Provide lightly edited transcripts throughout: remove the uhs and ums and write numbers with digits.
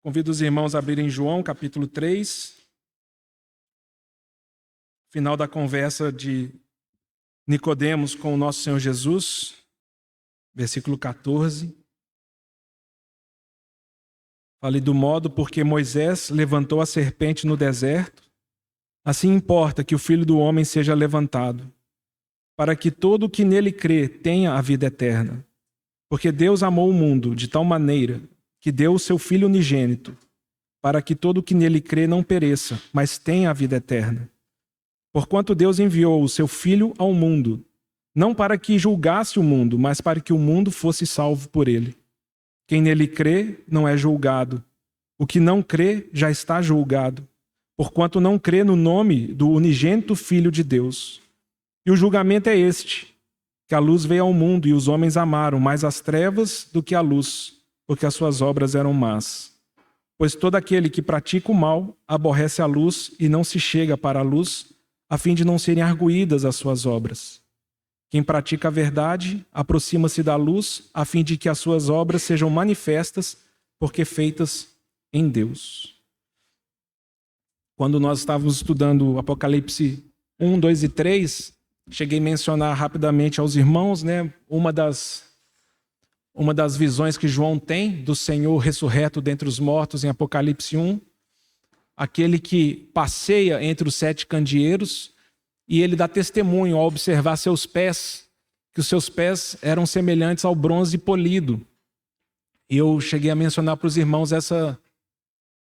Convido os irmãos a abrirem João, capítulo 3. Final da conversa de Nicodemos com o nosso Senhor Jesus, versículo 14. Fale do modo porque Moisés levantou a serpente no deserto, assim importa que o Filho do Homem seja levantado, para que todo o que nele crê tenha a vida eterna. Porque Deus amou o mundo de tal maneira que deu o seu Filho unigênito, para que todo o que nele crê não pereça, mas tenha a vida eterna. Porquanto Deus enviou o seu Filho ao mundo, não para que julgasse o mundo, mas para que o mundo fosse salvo por ele. Quem nele crê não é julgado. O que não crê já está julgado, porquanto não crê no nome do unigênito Filho de Deus. E o julgamento é este, que a luz veio ao mundo e os homens amaram mais as trevas do que a luz, porque as suas obras eram más. Pois todo aquele que pratica o mal aborrece a luz e não se chega para a luz, a fim de não serem arguídas as suas obras. Quem pratica a verdade aproxima-se da luz, a fim de que as suas obras sejam manifestas, porque feitas em Deus. Quando nós estávamos estudando Apocalipse 1, 2 e 3, cheguei a mencionar rapidamente aos irmãos, uma das visões que João tem do Senhor ressurreto dentre os mortos em Apocalipse 1, aquele que passeia entre os 7 candeeiros, e ele dá testemunho ao observar seus pés, que os seus pés eram semelhantes ao bronze polido. E eu cheguei a mencionar para os irmãos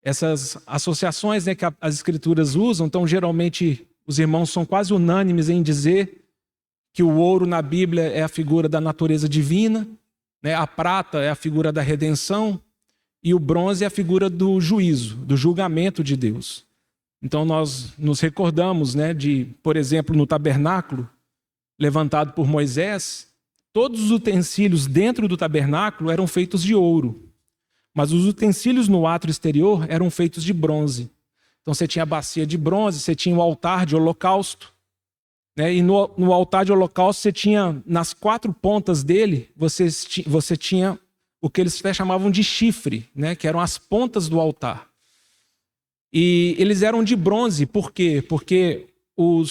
essas associações, que as escrituras usam. Então, geralmente, os irmãos são quase unânimes em dizer que o ouro na Bíblia é a figura da natureza divina, a prata é a figura da redenção e o bronze é a figura do juízo, do julgamento de Deus. Então nós nos recordamos de, por exemplo, no tabernáculo levantado por Moisés, todos os utensílios dentro do tabernáculo eram feitos de ouro, mas os utensílios no átrio exterior eram feitos de bronze. Então você tinha a bacia de bronze, você tinha o altar de holocausto, e no altar de holocausto você tinha, nas 4 pontas dele, você tinha o que eles até chamavam de chifre, que eram as pontas do altar. E eles eram de bronze, por quê? Porque o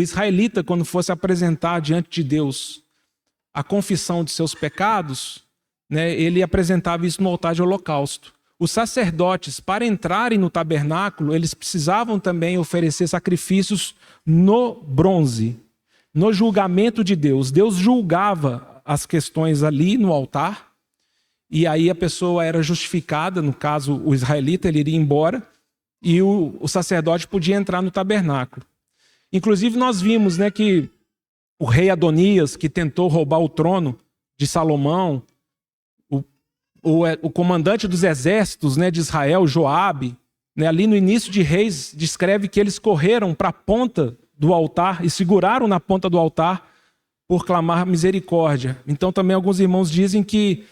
israelita, quando fosse apresentar diante de Deus a confissão de seus pecados, ele apresentava isso no altar de holocausto. Os sacerdotes, para entrarem no tabernáculo, eles precisavam também oferecer sacrifícios no bronze, no julgamento de Deus. Deus julgava as questões ali no altar, e aí a pessoa era justificada, no caso o israelita, ele iria embora, e o sacerdote podia entrar no tabernáculo. Inclusive nós vimos que o rei Adonias, que tentou roubar o trono de Salomão, o comandante dos exércitos de Israel, Joabe, ali no início de Reis, descreve que eles correram para a ponta do altar e seguraram na ponta do altar por clamar misericórdia. Então também alguns irmãos dizem que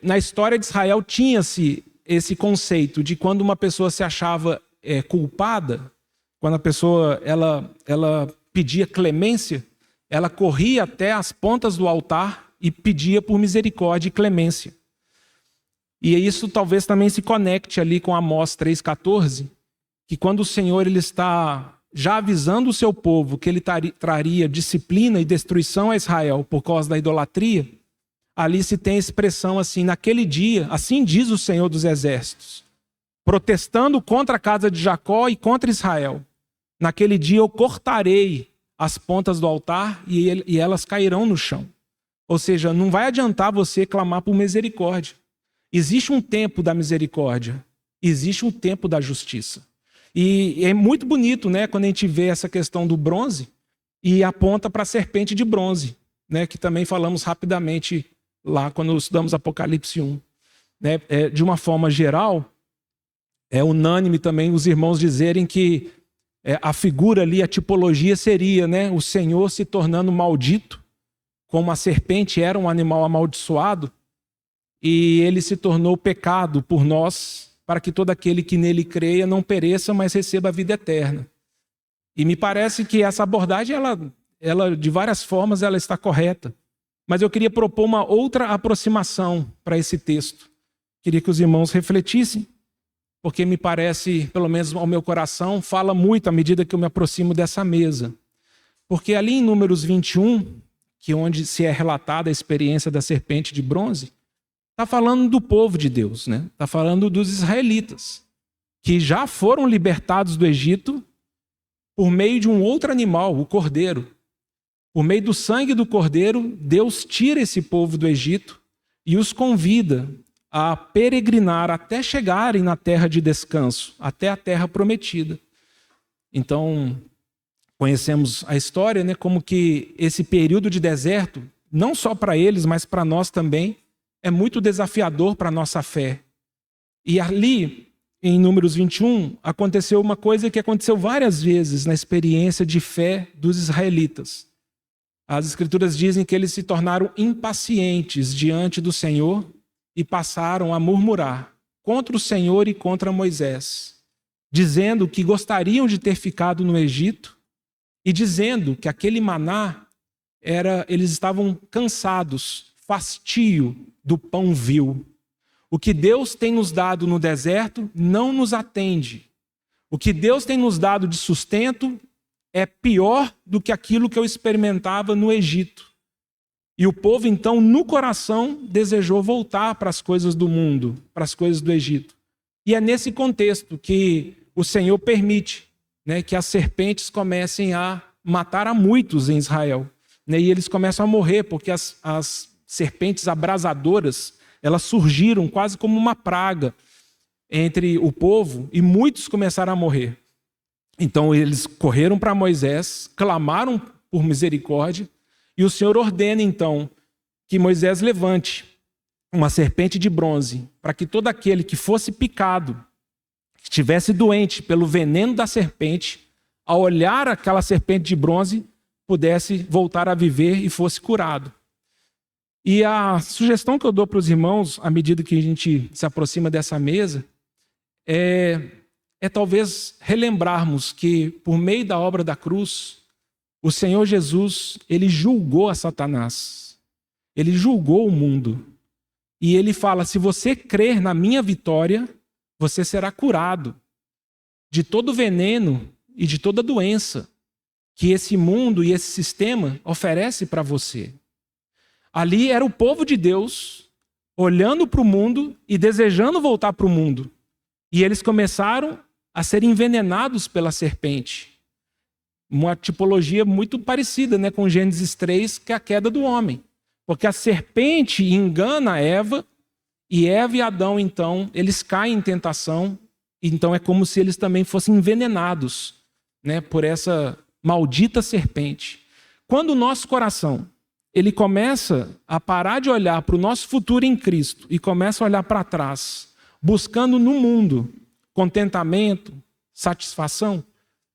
na história de Israel tinha-se esse conceito de quando uma pessoa se achava culpada, quando a pessoa ela pedia clemência, ela corria até as pontas do altar e pedia por misericórdia e clemência. E isso talvez também se conecte ali com Amós 3,14, que quando o Senhor ele está já avisando o seu povo que ele traria disciplina e destruição a Israel por causa da idolatria, ali se tem a expressão assim, naquele dia, assim diz o Senhor dos Exércitos, protestando contra a casa de Jacó e contra Israel. Naquele dia eu cortarei as pontas do altar e elas cairão no chão. Ou seja, não vai adiantar você clamar por misericórdia. Existe um tempo da misericórdia, existe um tempo da justiça. E é muito bonito, quando a gente vê essa questão do bronze e aponta para a serpente de bronze, que também falamos rapidamente lá quando estudamos Apocalipse 1. De uma forma geral, é unânime também os irmãos dizerem que a figura ali, a tipologia seria o Senhor se tornando maldito, como a serpente era um animal amaldiçoado, e ele se tornou pecado por nós, para que todo aquele que nele creia não pereça, mas receba a vida eterna. E me parece que essa abordagem, ela de várias formas, ela está correta. Mas eu queria propor uma outra aproximação para esse texto, queria que os irmãos refletissem, porque me parece, pelo menos ao meu coração, fala muito à medida que eu me aproximo dessa mesa. Porque ali em Números 21, que é onde se é relatada a experiência da serpente de bronze, está falando do povo de Deus, né? Está falando dos israelitas, que já foram libertados do Egito por meio de um outro animal, o cordeiro. Por meio do sangue do cordeiro, Deus tira esse povo do Egito e os convida a peregrinar até chegarem na terra de descanso, até a terra prometida. Então, conhecemos a história, né, como que esse período de deserto, não só para eles, mas para nós também, é muito desafiador para a nossa fé. E ali, em Números 21, aconteceu uma coisa que aconteceu várias vezes na experiência de fé dos israelitas. As Escrituras dizem que eles se tornaram impacientes diante do Senhor e passaram a murmurar contra o Senhor e contra Moisés, dizendo que gostariam de ter ficado no Egito e dizendo que aquele maná eles estavam cansados, fastio do pão vil. O que Deus tem nos dado no deserto não nos atende. O que Deus tem nos dado de sustento é pior do que aquilo que eu experimentava no Egito. E o povo, então, no coração, desejou voltar para as coisas do mundo, para as coisas do Egito. E é nesse contexto que o Senhor permite, né, que as serpentes comecem a matar a muitos em Israel. Né, e eles começam a morrer, porque as serpentes abrasadoras, elas surgiram quase como uma praga entre o povo, e muitos começaram a morrer. Então eles correram para Moisés, clamaram por misericórdia, e o Senhor ordena então que Moisés levante uma serpente de bronze, para que todo aquele que fosse picado, que estivesse doente pelo veneno da serpente, ao olhar aquela serpente de bronze, pudesse voltar a viver e fosse curado. E a sugestão que eu dou para os irmãos, à medida que a gente se aproxima dessa mesa, é talvez relembrarmos que, por meio da obra da cruz, o Senhor Jesus, ele julgou a Satanás. Ele julgou o mundo. E ele fala, se você crer na minha vitória, você será curado de todo veneno e de toda doença que esse mundo e esse sistema oferece para você. Ali era o povo de Deus olhando para o mundo e desejando voltar para o mundo. E eles começaram a ser envenenados pela serpente. Uma tipologia muito parecida, né, com Gênesis 3, que é a queda do homem. Porque a serpente engana Eva, e Eva e Adão, então, eles caem em tentação. Então é como se eles também fossem envenenados, né, por essa maldita serpente. Quando o nosso coração ele começa a parar de olhar para o nosso futuro em Cristo e começa a olhar para trás, buscando no mundo contentamento, satisfação,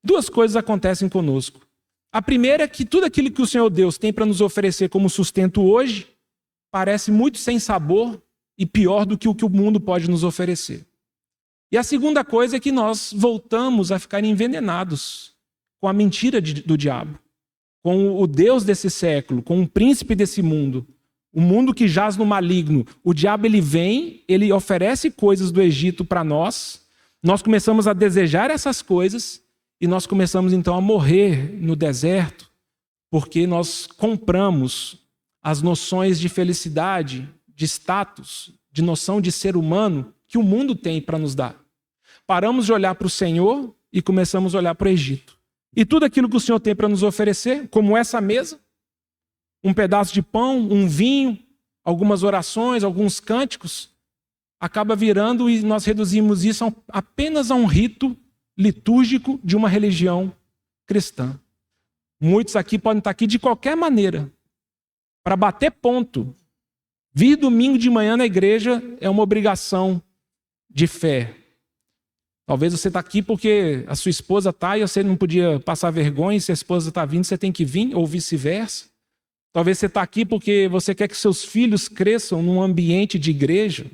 duas coisas acontecem conosco. A primeira é que tudo aquilo que o Senhor Deus tem para nos oferecer como sustento hoje parece muito sem sabor e pior do que o mundo pode nos oferecer. E a segunda coisa é que nós voltamos a ficar envenenados com a mentira do diabo, com o Deus desse século, com o príncipe desse mundo, o mundo que jaz no maligno. O diabo ele vem, ele oferece coisas do Egito para nós começamos a desejar essas coisas e nós começamos então a morrer no deserto porque nós compramos as noções de felicidade, de status, de noção de ser humano que o mundo tem para nos dar. Paramos de olhar para o Senhor e começamos a olhar para o Egito. E tudo aquilo que o Senhor tem para nos oferecer, como essa mesa, um pedaço de pão, um vinho, algumas orações, alguns cânticos, acaba virando e nós reduzimos isso apenas a um rito litúrgico de uma religião cristã. Muitos aqui podem estar aqui de qualquer maneira, para bater ponto. Vir domingo de manhã na igreja é uma obrigação de fé. Talvez você está aqui porque a sua esposa está e você não podia passar vergonha, e se a esposa está vindo, você tem que vir, ou vice-versa. Talvez você está aqui porque você quer que seus filhos cresçam num ambiente de igreja.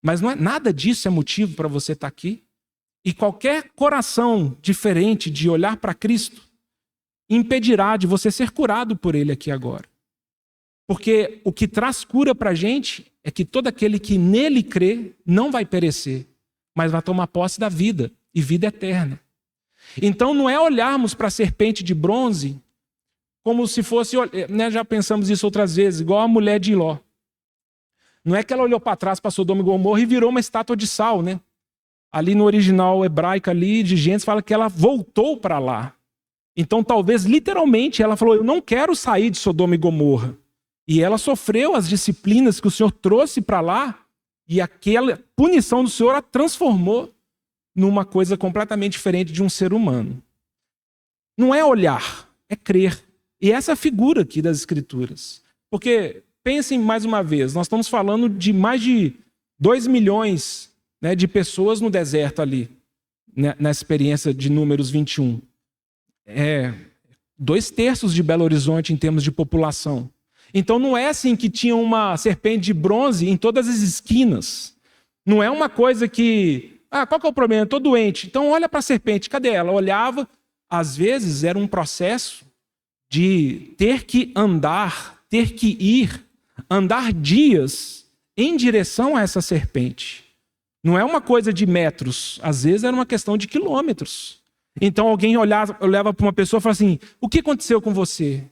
Mas não é, nada disso é motivo para você estar aqui. E qualquer coração diferente de olhar para Cristo impedirá de você ser curado por Ele aqui agora. Porque o que traz cura para a gente é que todo aquele que nele crê não vai perecer, mas vai tomar posse da vida e vida eterna. Então não é olharmos para a serpente de bronze como se fosse, né, já pensamos isso outras vezes, igual a mulher de Ló. Não é que ela olhou para trás para Sodoma e Gomorra e virou uma estátua de sal, né? Ali no original hebraico ali de Gênesis fala que ela voltou para lá. Então talvez literalmente ela falou, eu não quero sair de Sodoma e Gomorra. E ela sofreu as disciplinas que o Senhor trouxe para lá e aquela punição do Senhor a transformou numa coisa completamente diferente de um ser humano. Não é olhar, é crer. E essa é a figura aqui das Escrituras. Porque, pensem mais uma vez, nós estamos falando de mais de 2 milhões, né, de pessoas no deserto ali, né, na experiência de Números 21. 2/3 de Belo Horizonte em termos de população. Então não é assim que tinha uma serpente de bronze em todas as esquinas. Não é uma coisa que... qual que é o problema? Eu estou doente. Então olha para a serpente, cadê ela? Olhava, às vezes era um processo de ter que andar, ter que ir, andar dias em direção a essa serpente. Não é uma coisa de metros, às vezes era uma questão de quilômetros. Então alguém olhava para uma pessoa e falava assim, o que aconteceu com você?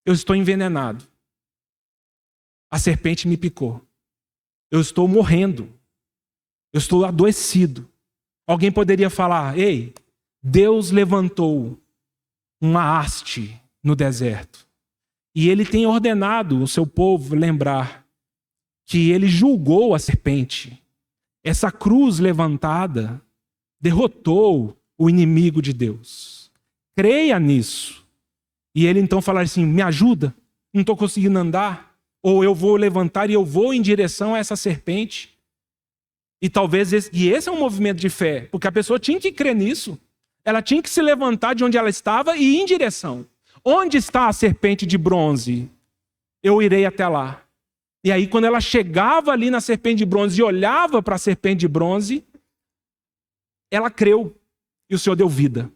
Eu estou envenenado. A serpente me picou. Eu estou morrendo. Eu estou adoecido. Alguém poderia falar, ei, Deus levantou uma haste no deserto. E ele tem ordenado o seu povo lembrar que ele julgou a serpente. Essa cruz levantada derrotou o inimigo de Deus. Creia nisso. E ele então falar assim, me ajuda, não estou conseguindo andar, ou eu vou levantar e eu vou em direção a essa serpente. E talvez esse é um movimento de fé, porque a pessoa tinha que crer nisso. Ela tinha que se levantar de onde ela estava e ir em direção. Onde está a serpente de bronze? Eu irei até lá. E aí quando ela chegava ali na serpente de bronze e olhava para a serpente de bronze, ela creu e o Senhor deu vida.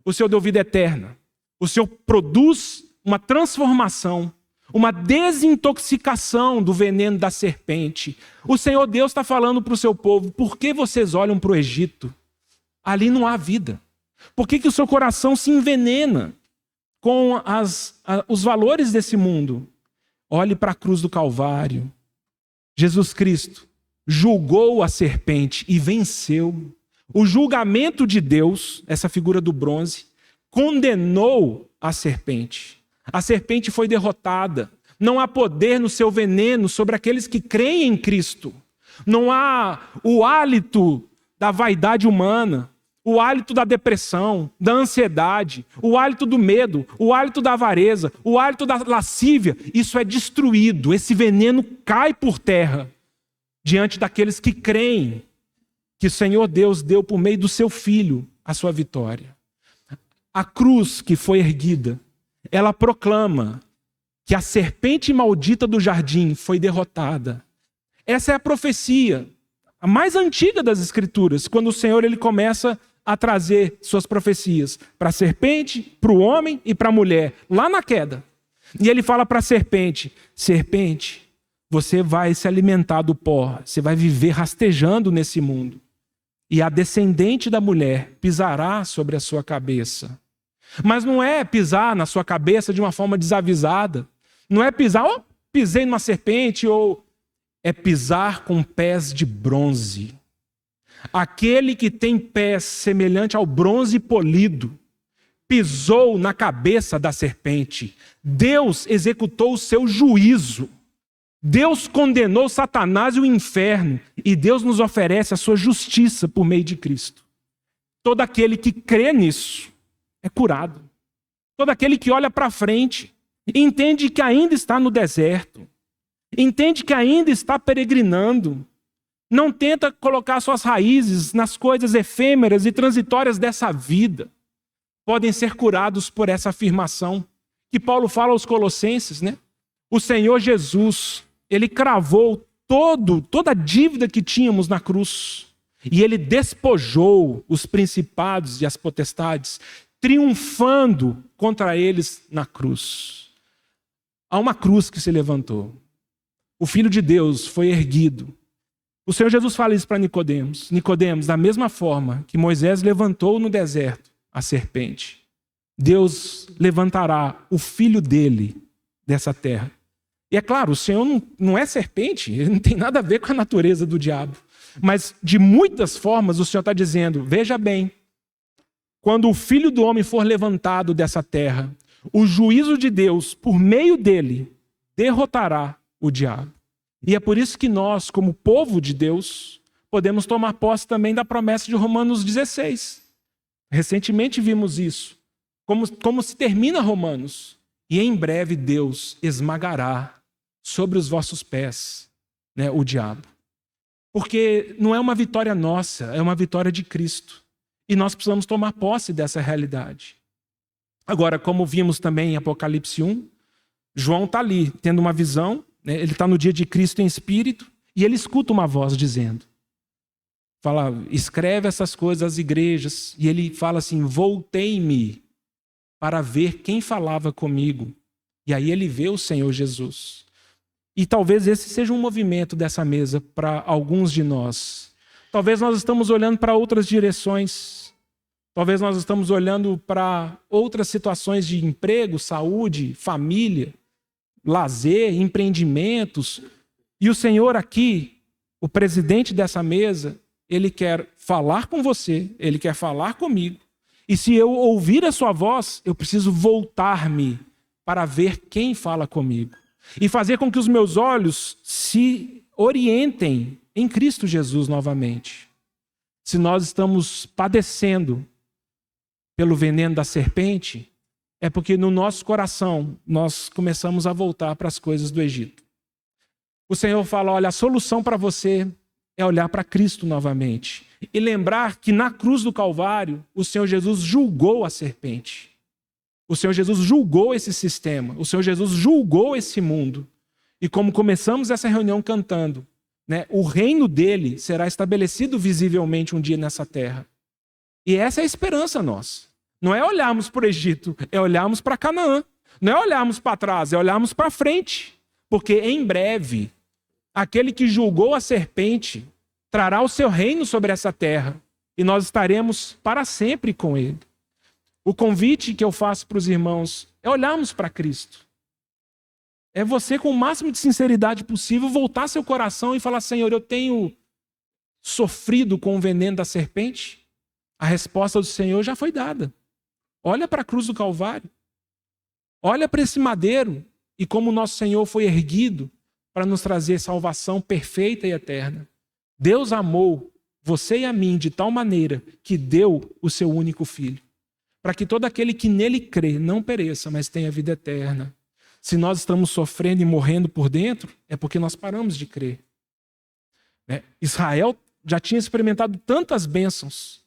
O Senhor deu vida eterna. O Senhor produz uma transformação, uma desintoxicação do veneno da serpente. O Senhor Deus está falando para o seu povo, por que vocês olham para o Egito? Ali não há vida. Por que o seu coração se envenena com os valores desse mundo? Olhe para a cruz do Calvário. Jesus Cristo julgou a serpente e venceu. O julgamento de Deus, essa figura do bronze, condenou a serpente. A serpente foi derrotada. Não há poder no seu veneno sobre aqueles que creem em Cristo. Não há o hálito da vaidade humana, o hálito da depressão, da ansiedade, o hálito do medo, o hálito da avareza, o hálito da lascívia. Isso é destruído. Esse veneno cai por terra diante daqueles que creem que o Senhor Deus deu por meio do seu Filho a sua vitória. A cruz que foi erguida, ela proclama que a serpente maldita do jardim foi derrotada. Essa é a profecia, a mais antiga das Escrituras, quando o Senhor ele começa a trazer suas profecias para a serpente, para o homem e para a mulher, lá na queda. E ele fala para a serpente, serpente, você vai se alimentar do pó, você vai viver rastejando nesse mundo. E a descendente da mulher pisará sobre a sua cabeça. Mas não é pisar na sua cabeça de uma forma desavisada. Não é pisar, pisei numa serpente, ou é pisar com pés de bronze. Aquele que tem pés semelhante ao bronze polido, pisou na cabeça da serpente. Deus executou o seu juízo. Deus condenou Satanás e o inferno, e Deus nos oferece a sua justiça por meio de Cristo. Todo aquele que crê nisso é curado. Todo aquele que olha para frente, entende que ainda está no deserto, entende que ainda está peregrinando, não tenta colocar suas raízes nas coisas efêmeras e transitórias dessa vida, podem ser curados por essa afirmação que Paulo fala aos Colossenses, né? O Senhor Jesus, ele cravou toda a dívida que tínhamos na cruz. E ele despojou os principados e as potestades, triunfando contra eles na cruz. Há uma cruz que se levantou. O Filho de Deus foi erguido. O Senhor Jesus fala isso para Nicodemos. Nicodemos, da mesma forma que Moisés levantou no deserto a serpente, Deus levantará o filho dele dessa terra. E é claro, o Senhor não é serpente, ele não tem nada a ver com a natureza do diabo. Mas de muitas formas o Senhor está dizendo, veja bem, quando o Filho do Homem for levantado dessa terra, o juízo de Deus, por meio dele, derrotará o diabo. E é por isso que nós, como povo de Deus, podemos tomar posse também da promessa de Romanos 16. Recentemente vimos isso. Como se termina Romanos. E em breve Deus esmagará sobre os vossos pés, né, o diabo. Porque não é uma vitória nossa, é uma vitória de Cristo. E nós precisamos tomar posse dessa realidade. Agora, como vimos também em Apocalipse 1, João está ali, tendo uma visão, né, ele está no dia de Cristo em espírito, e ele escuta uma voz dizendo, fala, escreve essas coisas às igrejas, e ele fala assim, voltei-me para ver quem falava comigo. E aí ele vê o Senhor Jesus. E talvez esse seja um movimento dessa mesa para alguns de nós. Talvez nós estamos olhando para outras direções. Talvez nós estamos olhando para outras situações de emprego, saúde, família, lazer, empreendimentos. E o Senhor aqui, o presidente dessa mesa, ele quer falar com você, ele quer falar comigo. E se eu ouvir a sua voz, eu preciso voltar-me para ver quem fala comigo. E fazer com que os meus olhos se orientem em Cristo Jesus novamente. Se nós estamos padecendo pelo veneno da serpente, é porque no nosso coração nós começamos a voltar para as coisas do Egito. O Senhor fala, olha, a solução para você é olhar para Cristo novamente. E lembrar que na cruz do Calvário, o Senhor Jesus julgou a serpente. O Senhor Jesus julgou esse sistema. O Senhor Jesus julgou esse mundo. E como começamos essa reunião cantando, né, o reino dele será estabelecido visivelmente um dia nessa terra. E essa é a esperança nossa. Não é olharmos para o Egito, é olharmos para Canaã. Não é olharmos para trás, é olharmos para frente. Porque em breve, aquele que julgou a serpente trará o seu reino sobre essa terra. E nós estaremos para sempre com ele. O convite que eu faço para os irmãos é olharmos para Cristo. É você, com o máximo de sinceridade possível, voltar seu coração e falar, Senhor, eu tenho sofrido com o veneno da serpente? A resposta do Senhor já foi dada. Olha para a cruz do Calvário. Olha para esse madeiro e como o nosso Senhor foi erguido para nos trazer salvação perfeita e eterna. Deus amou você e a mim de tal maneira que deu o seu único filho, para que todo aquele que nele crê não pereça, mas tenha vida eterna. Se nós estamos sofrendo e morrendo por dentro, é porque nós paramos de crer. Né? Israel já tinha experimentado tantas bênçãos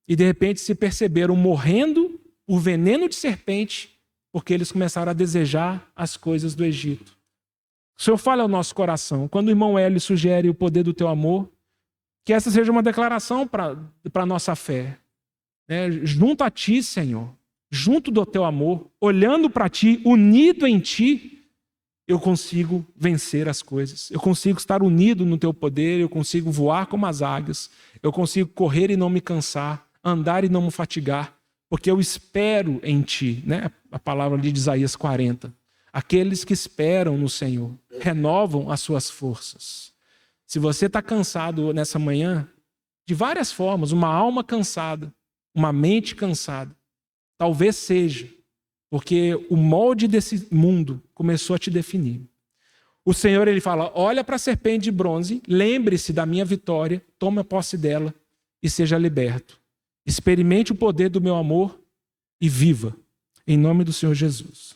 e de repente se perceberam morrendo por veneno de serpente porque eles começaram a desejar as coisas do Egito. O Senhor fala ao nosso coração. Quando o irmão Hélio sugere o poder do teu amor, que essa seja uma declaração para a nossa fé. Junto a ti, Senhor, junto do teu amor, olhando para ti, unido em ti, eu consigo vencer as coisas. Eu consigo estar unido no teu poder, eu consigo voar como as águias, eu consigo correr e não me cansar, andar e não me fatigar, porque eu espero em ti. Né? A palavra ali de Isaías 40. Aqueles que esperam no Senhor renovam as suas forças. Se você está cansado nessa manhã, de várias formas, uma alma cansada, uma mente cansada, talvez seja porque o molde desse mundo começou a te definir. O Senhor, ele fala, olha para a serpente de bronze, lembre-se da minha vitória, tome posse dela e seja liberto. Experimente o poder do meu amor e viva, em nome do Senhor Jesus.